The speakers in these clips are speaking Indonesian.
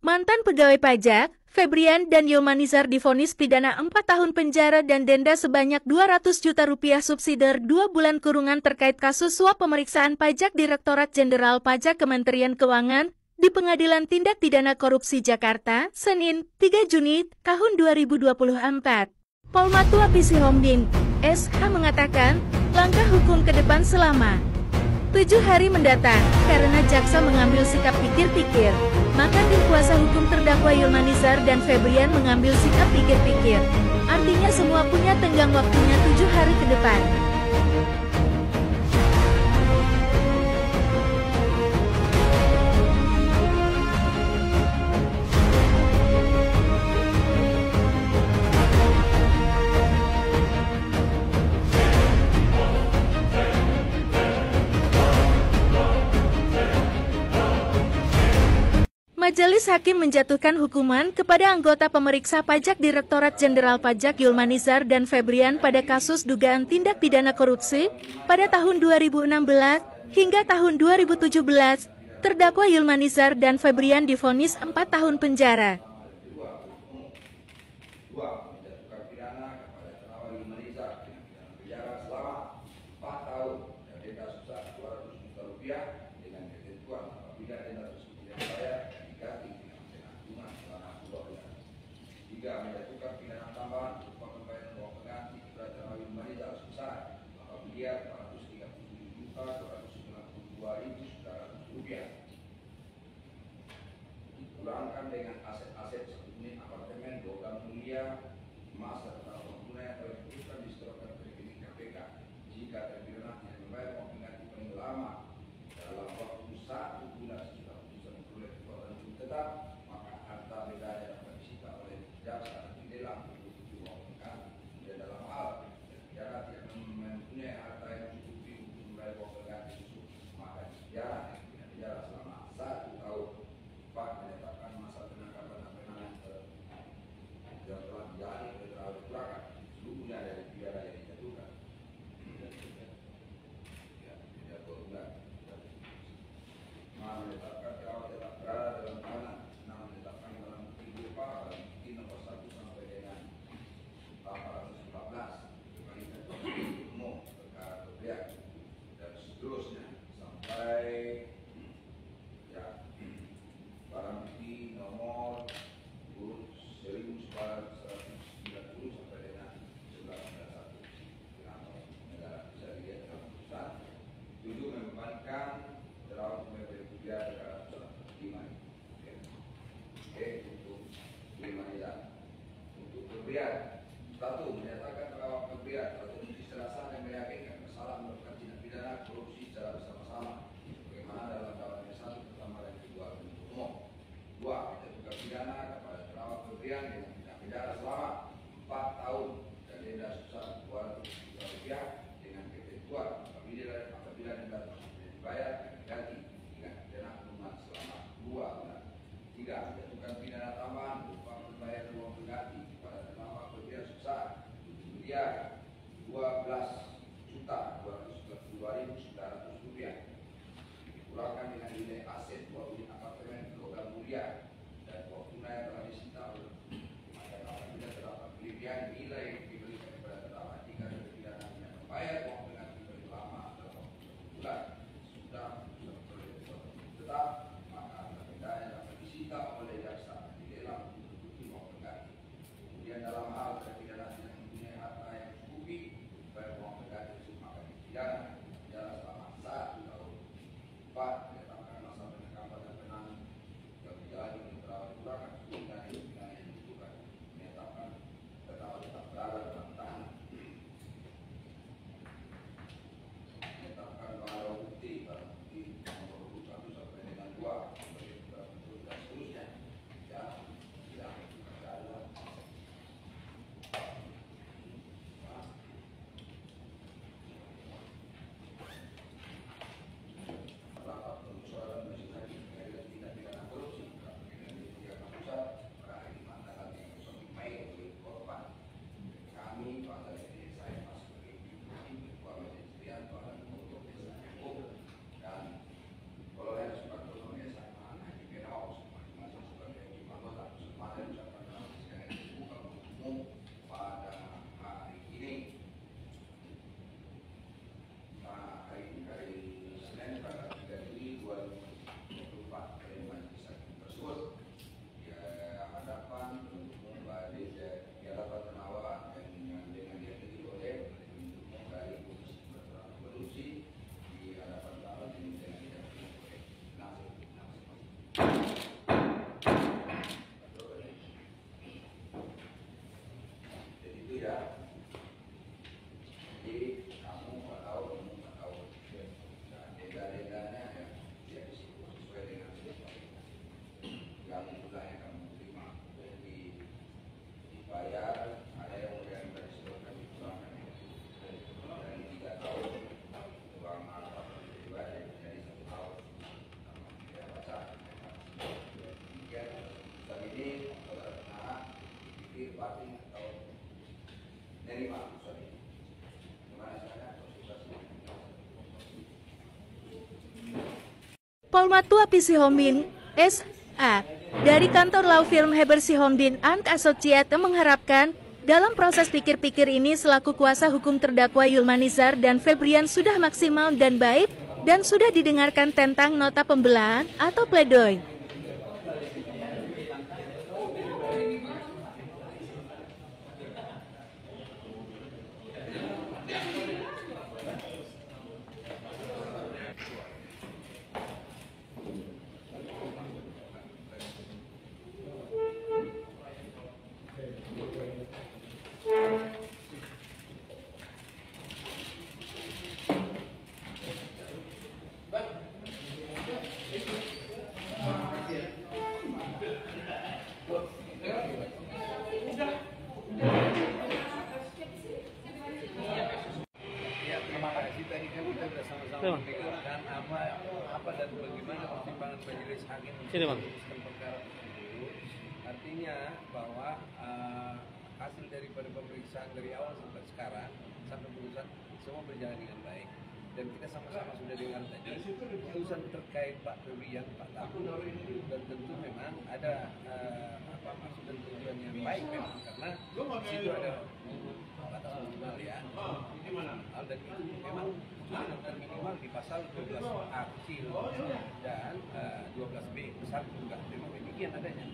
Mantan pegawai pajak, Febrian dan Yulmanizar divonis pidana 4 tahun penjara dan denda sebanyak 200 juta rupiah subsidiar 2 bulan kurungan terkait kasus suap pemeriksaan pajak Direktorat Jenderal Pajak Kementerian Keuangan di Pengadilan Tindak Pidana Korupsi Jakarta, Senin, 3 Juni tahun 2024. Polmatua PC Homdin, SH mengatakan, langkah hukum ke depan selama 7 hari mendatang, karena jaksa mengambil sikap pikir-pikir, maka tim kuasa hukum terdakwa Yulmanizar dan Febrian mengambil sikap pikir-pikir. Artinya semua punya tenggang waktunya 7 hari ke depan. Majelis Hakim menjatuhkan hukuman kepada anggota pemeriksa pajak Direktorat Jenderal Pajak Yulmanizar dan Febrian pada kasus dugaan tindak pidana korupsi pada tahun 2016 hingga tahun 2017. Terdakwa Yulmanizar dan Febrian divonis 4 tahun penjara. Jika menjatuhkan pidana tambahan berupa pembayaran uang pengganti kepada Yulmanizar sebesar Rp4.237.292.900 dipulangkan dengan aset-aset 1 unit apartemen Logam Mulia masa tanah pengguna yang telah diputuskan disetorkan ke rekening KPK jika terpidana tidak membayar uang pengganti paling lama dalam waktu 1 bulan sesudah putusan memperoleh kekuatan hukum tetap, maka harta bendanya dapat disita oleh jaksa dan dilelang untuk uang pengganti. Dan dalam hal terpidana tidak mempunyai harta yang mencukupi untuk membayar uang pengganti tersebut, maka dipidana dengan penjara selama 1 tahun. Pak menyatakan masa penangkapan dan penahanan yang telah dijalani oleh terdakwa belakang seluruhnya dari pidana yang dijatuhkan. Menetapkan terdakwa telah berada dalam tahanan party atau nerima gimana caranya Polmatua PC Hombin, S.A. dari kantor law firm Heber Sihombing and Associates mengharapkan dalam proses pikir-pikir ini selaku kuasa hukum terdakwa Yulmanizar dan Febrian sudah maksimal dan baik dan sudah didengarkan tentang nota pembelaan atau pledoi. Tadi kan kita sudah sama-sama memikirkan apa dan bagaimana pertimbangan majelis hakim memutuskan perkara tersebut. Artinya bahwa hasil daripada pemeriksaan dari awal sampai sekarang sampai putusan semua berjalan dengan baik. Dan kita sama-sama sudah dengar tadi putusan terkait Pak Febrian, Pak Tabu, dan tentu memang ada maksud dan tujuan yang baik memang karena di situ ada batas minimal ya. Dan itu memang putusan minimal di pasal 12A kecil dan 12B besar juga. Memang demikian adanya.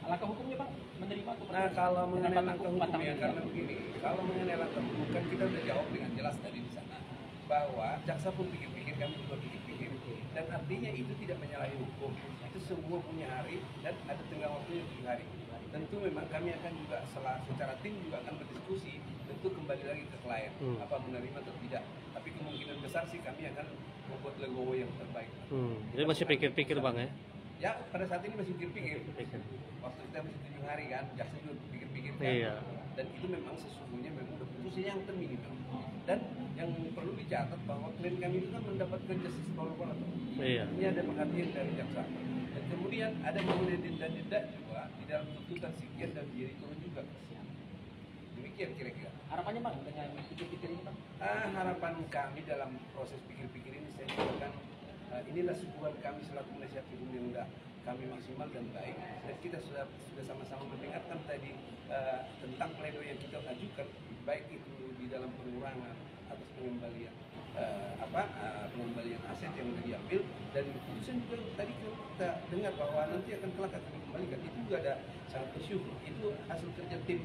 Langkah hukumnya Pak menerima atau Nah kalau mengenai langkah hukumnya karena begini, kalau mengenai langkah hukum kan kita sudah jawab dengan jelas tadi di sana bahwa jaksa pun pikir-pikir, kami juga pikir-pikir, dan artinya itu tidak menyalahi hukum. Itu semua punya hari dan ada tenggang waktunya 7 hari. Tentu memang kami akan juga secara tim juga akan berdiskusi, tentu kembali lagi ke klien apa menerima atau tidak. Tapi kemungkinan besar sih kami akan membuat legowo yang terbaik. Jadi masih pikir-pikir Bang ya? Ya pada saat ini masih pikir-pikir. Waktu kita masih 7 hari kan, jaksa juga pikir-pikir kan. Iya. Dan itu memang sesungguhnya memang udah putusnya yang terminimal. Dan yang perlu dicatat bahwa klien kami itu kan mendapatkan justice collaborator. Iya. Ini ada perhatian dari jaksa. Dan kemudian ada mengenai denda juga di dalam tuntutan sekian dan diri turun juga. Demikian kira-kira. Harapannya Bang dengan pikir-pikir ini Bang? Harapan kami dalam proses pikir-pikir ini saya katakan inilah sebuah kami selaku penasihat hukum yang sudah kami maksimal dan baik, dan kita sudah sama-sama mendengarkan tadi tentang pledoi yang kita ajukan, baik itu di dalam pengurangan atas pengembalian pengembalian aset yang diambil, dan putusan juga tadi kita dengar bahwa nanti akan kelak akan dikembalikan. Itu juga ada sangat bersyukur. Itu hasil kerja tim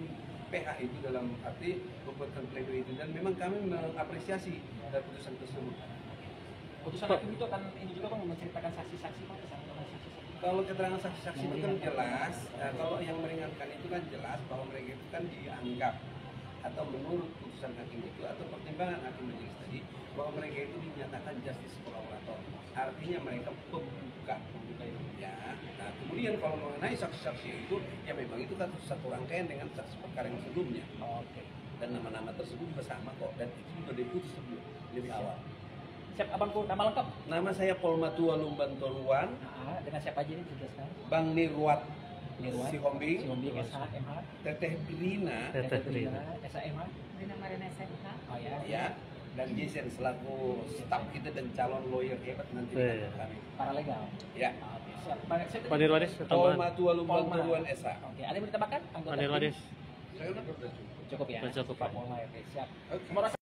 PH itu dalam arti membuatkan pledoi itu, dan memang kami mengapresiasi putusan tersebut. Putusan hakim itu akan ini juga Bang menceritakan saksi-saksi Pak, kesaksian saksi-saksi. Kalau keterangan saksi-saksi itu kan jelas, kalau yang meringankan itu kan jelas bahwa mereka itu kan dianggap atau menurut putusan hakim itu atau pertimbangan hakim majelis tadi bahwa mereka itu dinyatakan justice collaborator. Artinya mereka pembuka ya. Nah, kemudian kalau mengenai saksi-saksi itu ya memang itu kan satu rangkaian dengan saksi perkara yang sebelumnya. Oke. Dan nama-nama tersebut juga sama kok, dan itu juga diputus sebelum lebih awal. Siap Abangku, nama lengkap? Nama saya Polmatua Lumbantoluan. Dengan siapa aja ini dijelaskan? Bang Nirwat Sihombing, SH, MH, Teteh Rina, SHMH, Rina Marina SMK. oh ya, dan Jason selaku staf kita dan calon lawyer hebat nanti Iya. kami. paralegal. Ya, Oke, siap. Bang, siap. Pak Nirwadis, tambahan. Polmatua Lumbantoluan SA. Oke, ada yang mau ditambahkan? Pak Nirwadis. Saya udah cukup. Cukup ya? Cukup, Pak. Oke, siap. Oke. Terima kasih.